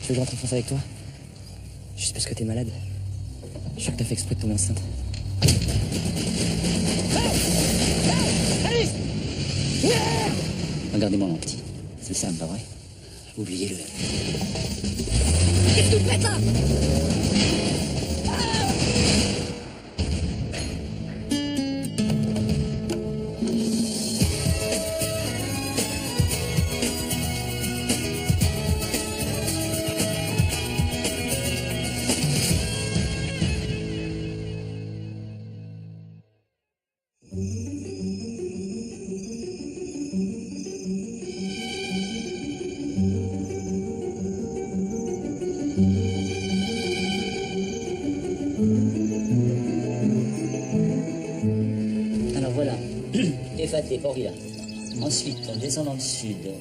Tu veux que je rentre en France avec toi? Juste parce que t'es malade. Je suis sûr que t'as fait exprès de tomber enceinte. Regardez-moi mon petit. C'est simple, pas vrai? Oubliez-le. Qu'est-ce que vous faites là? Alors voilà, Éfaté, Port-Vila. Ensuite, on descend dans le sud.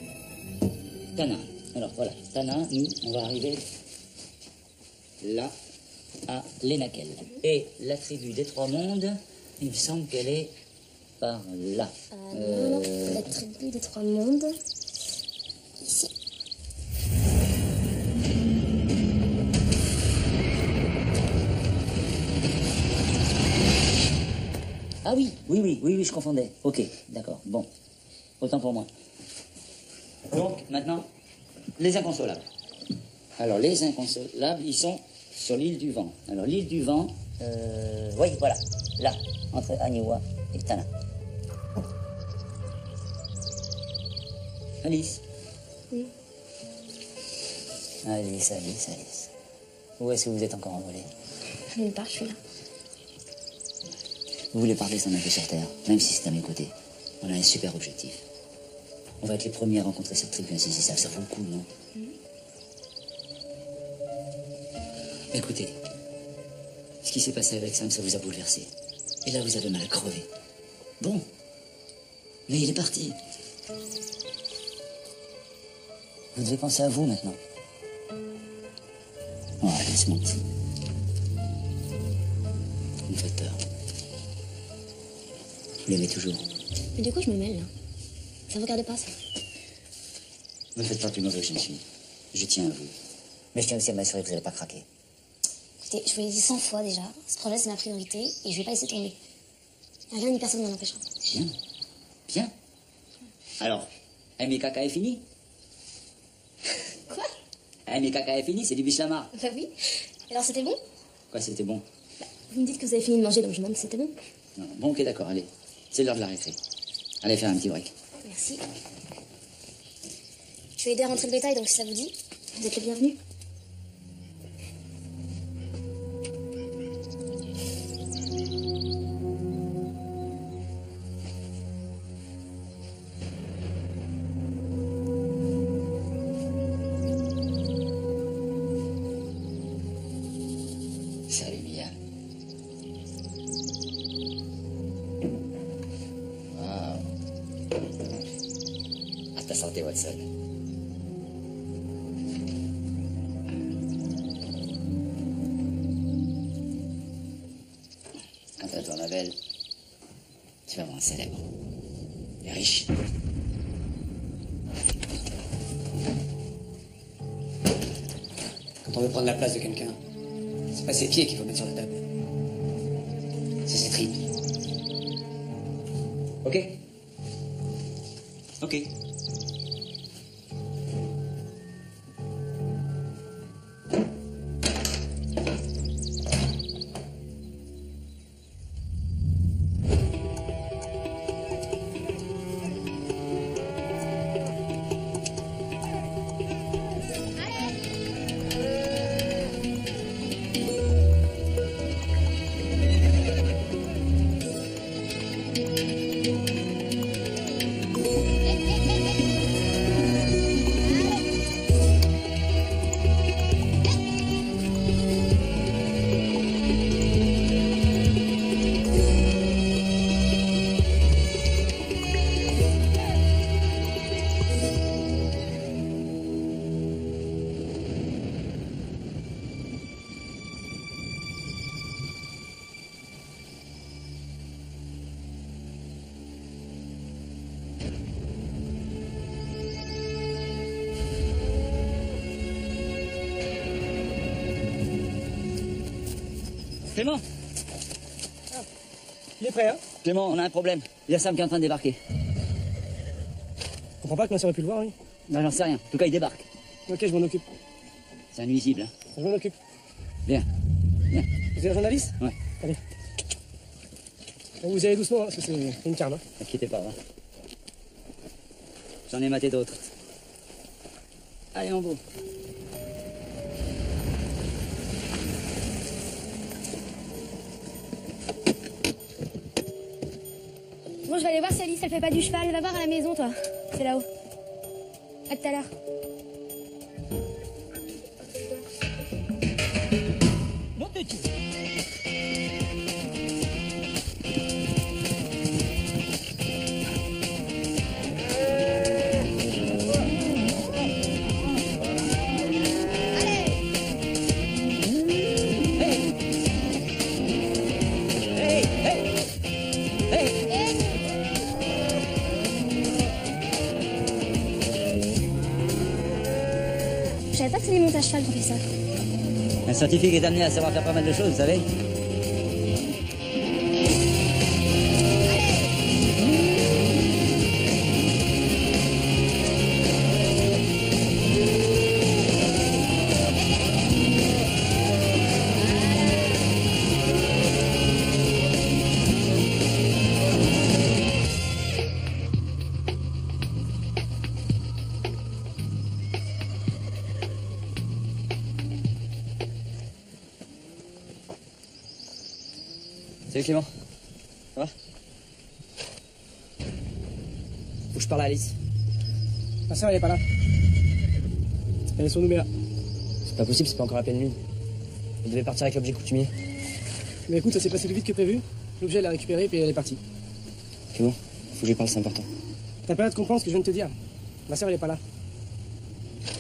Tana. Alors voilà, Tana, nous, on va arriver là, à Lénaquel. Et la tribu des Trois Mondes, il me semble qu'elle est par là. Non, la tribu des Trois Mondes. Ici. Ah oui, je confondais. Ok, d'accord, bon. Autant pour moi. Donc, maintenant, les inconsolables. Alors, les inconsolables, ils sont sur l'île du Vent. Alors, l'île du Vent, oui, voilà, là, entre Aniwa et Tana. Alice. Oui. Alice. Où est-ce que vous êtes encore envolée? Nulle part, je suis là. Vous voulez parler sans un peu sur Terre, même si c'est à mes côtés. On a un super objectif. On va être les premiers à rencontrer cette tribu ainsi, ça vaut le coup, non? Écoutez, ce qui s'est passé avec Sam, ça vous a bouleversé. Et là, vous avez mal à crever. Bon, mais il est parti. Vous devez penser à vous maintenant. Oh, Alice, mon petit. Vous me faites peur. Vous l'aimez toujours. Mais de quoi je me mêle, là? Ça vous regarde pas, ça? Ne faites pas plus mauvais que je ne suis. Je tiens à vous. Mais je tiens aussi à m'assurer que vous n'allez pas craquer. Écoutez, je vous l'ai dit 100 fois déjà. Ce projet, c'est ma priorité et je vais pas laisser tomber. Rien ni personne m'en empêchera. Bien. Alors, mes caca est fini? Quoi? Mes caca est fini, c'est du bichamar. Bah oui. Alors, c'était bon? Quoi, c'était bon? Vous me dites que vous avez fini de manger, donc je me demande si c'était bon. Non. Bon, ok, d'accord, allez. C'est l'heure de la récré. Allez faire un petit break. Merci. Je vais aider à rentrer le bétail, donc si ça vous dit, vous êtes le bienvenu. Salut, Mia. Waouh. À ta santé, Watson. Quant à toi, ma belle, tu vas voir un célèbre. Et riche. Quand on veut prendre la place de quelqu'un, c'est pas ses pieds qu'il faut mettre sur la table. C'est ses tripes. Ok? Ok. Clément, Il est prêt, hein? Clément, on a un problème. Il y a Sam qui est en train de débarquer. Je comprends pas que ma soeur ait pu le voir, oui. Non, j'en sais rien. En tout cas, il débarque. Ok, je m'en occupe. C'est un nuisible, hein. Je m'en occupe. Viens. Viens. Vous êtes la journaliste? Ouais. Allez. Bon, vous y allez doucement, hein, parce que c'est une carne, hein. N'inquiétez pas, hein. J'en ai maté d'autres. Allez, en beau. Bon, je vais aller voir si Alice, elle fait pas du cheval. Va voir à la maison, toi. C'est là-haut. À tout à l'heure. Non, petit. Je savais pas que c'est des montages à cheval qu'on fait ça. Un scientifique est amené à savoir faire pas mal de choses, vous savez. Salut Clément. Ça va? Faut que je parle à Alice. Ma soeur, elle est pas là. Elle est sur Nouméa. C'est pas possible, c'est pas encore la pleine lune. Elle devait partir avec l'objet coutumier. Mais écoute, ça s'est passé plus vite que prévu. L'objet, elle l'a récupéré, puis elle est partie. C'est bon, faut que je lui parle, c'est important. T'as pas l'air de comprendre ce que je viens de te dire. Ma soeur, elle est pas là.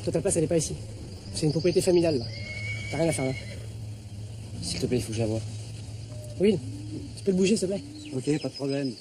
Toi, ta place, elle est pas ici. C'est une propriété familiale, là. T'as rien à faire là. S'il te plaît, il faut que je la voie. Oui, tu peux le bouger, s'il te plaît? Ok, pas de problème.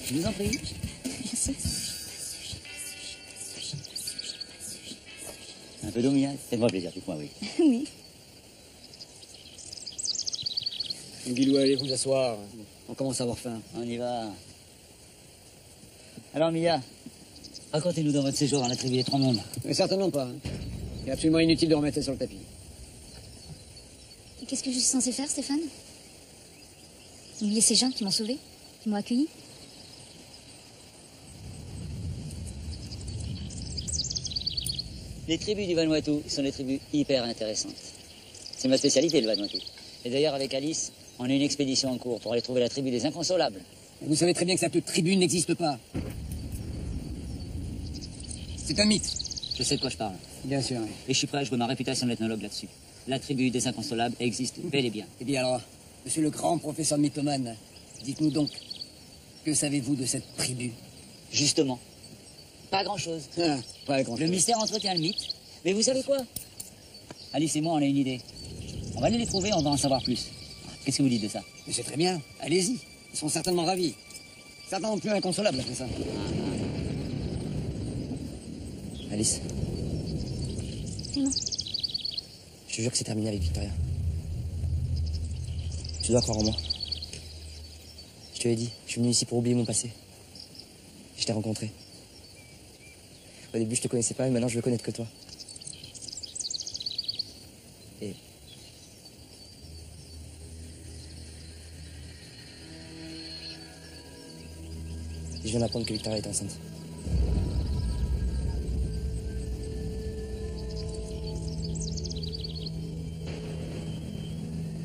Je vous en prie. Un peu d'eau, Mia. Faites-moi plaisir, dites-moi oui. Oui. Guilou, allez vous asseoir. On commence à avoir faim. On y va. Alors, Mia, racontez-nous dans votre séjour dans la tribu des Trois Mondes. Mais certainement pas. Hein. Il est absolument inutile de remettre ça sur le tapis. Et qu'est-ce que je suis censée faire, Stéphane? Oublier ces gens qui m'ont sauvée, qui m'ont accueillie? Les tribus du Vanuatu sont des tribus hyper intéressantes. C'est ma spécialité, le Vanuatu. Et d'ailleurs, avec Alice, on a une expédition en cours pour aller trouver la tribu des Inconsolables. Vous savez très bien que cette tribu n'existe pas. C'est un mythe. Je sais de quoi je parle. Bien sûr, oui. Et je suis prêt à jouer ma réputation d'ethnologue là-dessus. La tribu des Inconsolables existe bel et bien. Eh bien alors, monsieur le grand professeur mythomane, dites-nous donc, que savez-vous de cette tribu? Justement, pas grand-chose. Ah, pas grand Le mystère entretient le mythe. Mais vous savez quoi? Alice et moi, on a une idée. On va aller les trouver, on va en savoir plus. Qu'est-ce que vous dites de ça? Mais c'est très bien, allez-y. Ils seront certainement ravis. Certainement plus inconsolables après ça. Alice. Non. Je te jure que c'est terminé avec Victoria. Tu dois croire en moi. Je te l'ai dit, je suis venu ici pour oublier mon passé. Je t'ai rencontré. Au début, je te connaissais pas, mais maintenant, je veux connaître que toi. Et... je viens d'apprendre que Victoria est enceinte.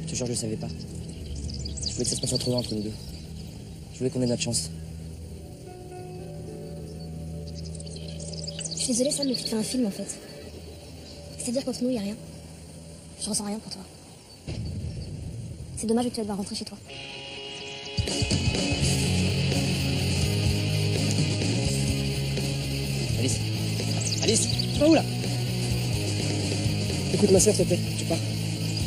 Je te jure, je le savais pas. Je voulais que ça se passe entre nous, entre nous deux. Je voulais qu'on ait notre chance. Je suis désolée, Sam, mais tu te fais un film, en fait. C'est-à-dire qu'entre nous, il n'y a rien. Je ressens rien pour toi. C'est dommage que tu vas devoir rentrer chez toi. Alice. Alice. Tu vas où là? Écoute ma soeur, s'il te plaît, tu pars.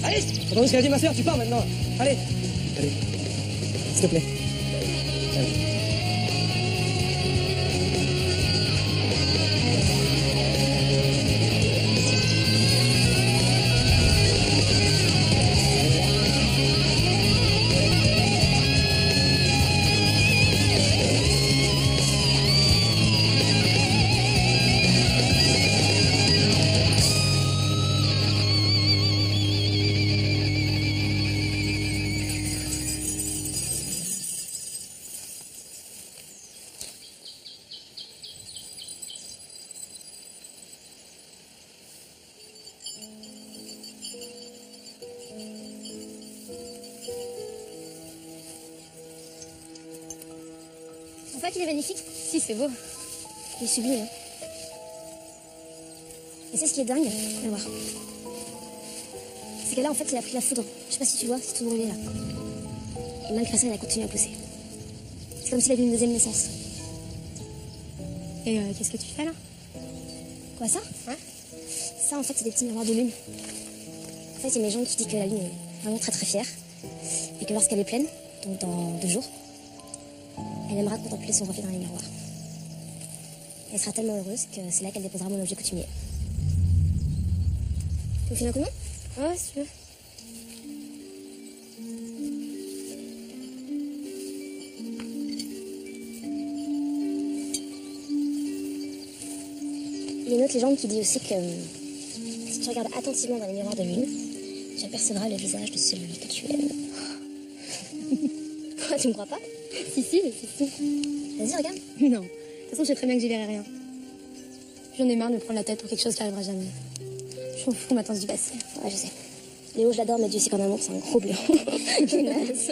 Alice. T'as entendu ce qu'elle a dit ma soeur? Tu pars maintenant. Allez. Allez. S'il te plaît. Allez. Tu trouves pas qu'il est magnifique? Si, c'est beau. Il est sublime. Hein. Et c'est ce qui est dingue, viens voir. C'est que là, en fait, il a pris la foudre. Je sais pas si tu vois, c'est tout brûlé là. Et malgré ça, il a continué à pousser. C'est comme s'il avait une deuxième naissance. Et qu'est-ce que tu fais là? Quoi, ça? Ouais. Ça, en fait, c'est des petits miroirs de lune. En fait, il y a mes gens qui disent que la lune est vraiment très très fière. Et que lorsqu'elle est pleine, donc dans 2 jours, elle aimera contempler son reflet dans les miroirs. Elle sera tellement heureuse que c'est là qu'elle déposera mon objet coutumier. Tu me files un coup de main? Ouais, si tu veux. Il y a une autre légende qui dit aussi que si tu regardes attentivement dans les miroirs de lune, tu apercevras le visage de celui que tu aimes. Quoi, tu me crois pas? Si, si. Vas-y, regarde. Non. De toute façon, je sais très bien que j'y verrai rien. J'en ai marre de me prendre la tête pour quelque chose qui n'arrivera jamais. Je m'en fous maintenant du passé. Ouais, je sais. Léo, je l'adore, mais Dieu sait qu'en amour, c'est un gros blanc. Quelle naze.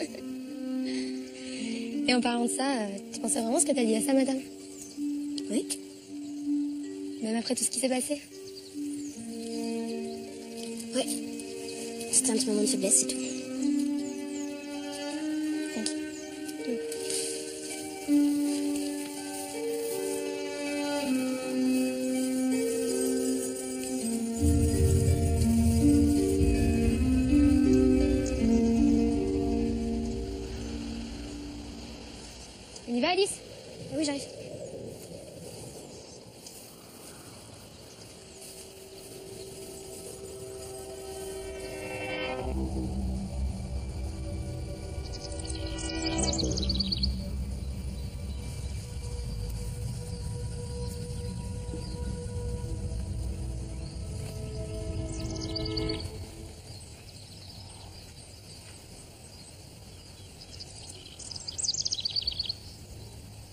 Et en parlant de ça, tu pensais vraiment ce que t'as dit à ça, madame? Oui. Même après tout ce qui s'est passé? Ouais. C'était un petit moment de faiblesse, c'est tout. Thank you. On y va, Alice? Ah oui, j'arrive.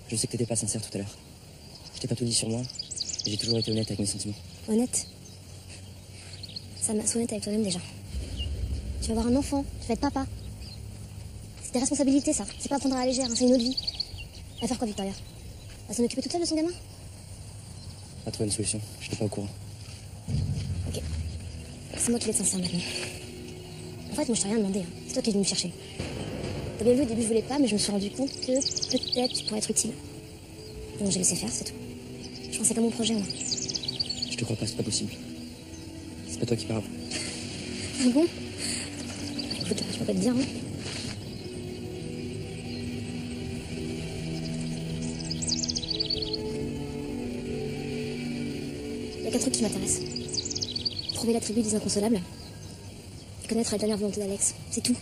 Je sais que t'étais pas sincère tout à l'heure. Je t'ai pas tout dit sur moi, et j'ai toujours été honnête avec mes sentiments. Honnête. Ça m'a honnête avec toi-même déjà. Tu vas avoir un enfant, tu vas être papa. C'est des responsabilités, ça. C'est pas à prendre à la légère, hein, c'est une autre vie. Elle va faire quoi, Victoria? Elle va s'en occuper toute seule de son gamin? On va trouver une solution, je n'étais pas au courant. Ok. C'est moi qui vais être sincère maintenant. En fait, moi, je t'ai rien demandé. Hein. C'est toi qui es venu me chercher. T'as bien vu, au début, je voulais pas, mais je me suis rendu compte que peut-être tu pourrais être utile. Donc j'ai laissé faire, c'est tout. Je pensais qu'à mon projet, moi. Je te crois pas, c'est pas possible. C'est pas toi qui parles. Ah bon? Écoute, je peux pas te dire, hein. Il y a qu'un truc qui m'intéresse. Trouver la tribu des inconsolables. Et connaître la dernière volonté d'Alex. C'est tout.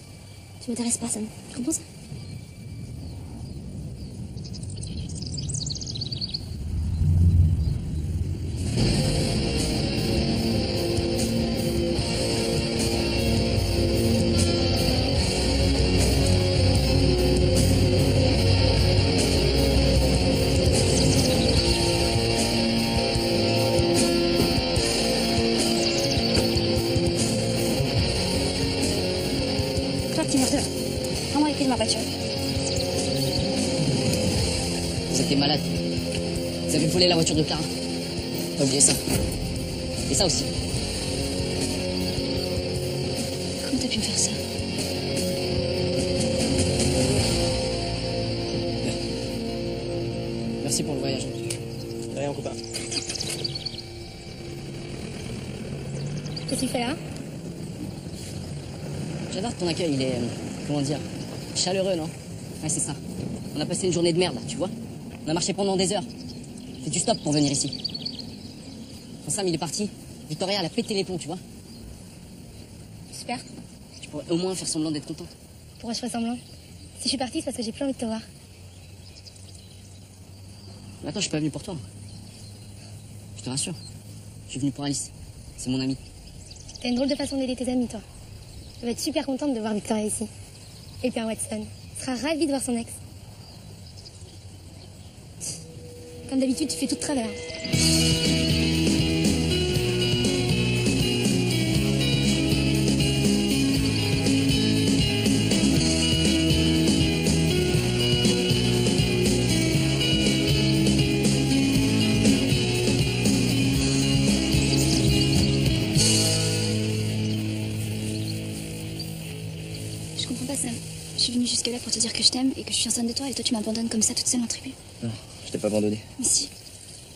Tu m'intéresses pas, Sam. Tu comprends ça? Toi, petit mordeur. Prends-moi les clés de ma voiture. Vous êtes des malades. Vous avez volé la voiture de Clara. T'as oublié ça. Et ça aussi. t'as pu me faire ça? Merci pour le voyage. Rien, copain. Qu'est-ce que tu fais là? J'adore ton accueil, il est... comment dire? Chaleureux, non? Ouais, c'est ça. On a passé une journée de merde, là, tu vois? On a marché pendant des heures. Fait du stop pour venir ici. Quand Sam, il est parti, Victoria, elle a pété les plombs, tu vois? Super. Tu pourrais au moins faire semblant d'être contente. Pourquoi je fais semblant? Si je suis partie, c'est parce que j'ai plus envie de te voir. Mais attends, je suis pas venu pour toi. Je te rassure. Je suis venu pour Alice. C'est mon amie. T'as une drôle de façon d'aider tes amis, toi. Elle va être super contente de voir Victoria ici. Et puis un Watson sera ravi de voir son ex. Comme d'habitude, tu fais tout de travers. Je comprends pas, Sam. Je suis venue jusque-là pour te dire que je t'aime et que je suis enceinte de toi et toi tu m'abandonnes comme ça toute seule en tribu. Non, je t'ai pas abandonné. Mais si.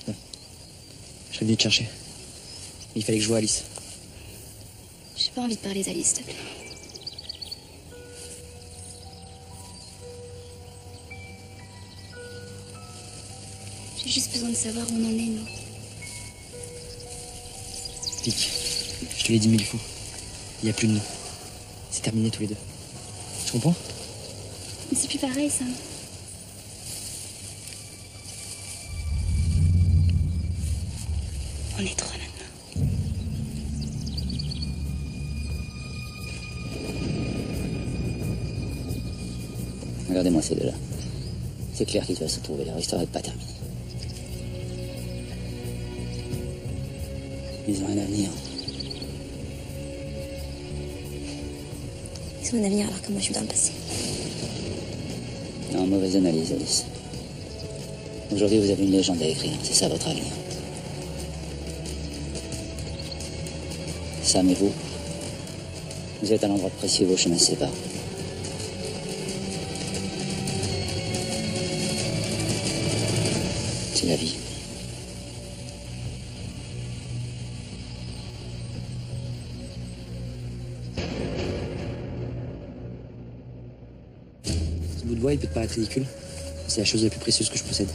Je suis venu te chercher. Il fallait que je voie Alice. J'ai pas envie de parler d'Alice, s'il te plaît. J'ai juste besoin de savoir où on en est, nous. Vic, je te l'ai dit 1000 fois. Il y a plus de nous. C'est terminé tous les deux. Tu comprends? Mais c'est plus pareil, Sam. On est trois maintenant. Regardez-moi ces deux-là. C'est clair qu'ils doivent se retrouver. Leur histoire n'est pas terminée. Ils ont un avenir. Ils ont un avenir alors que moi je suis dans le passé. Non, mauvaise analyse, Alice. Aujourd'hui, vous avez une légende à écrire. C'est ça votre avenir. Sam et vous, vous êtes à l'endroit précis où vos chemins se séparent. C'est la vie. Ce bout de bois, il peut te paraître ridicule. C'est la chose la plus précieuse que je possède.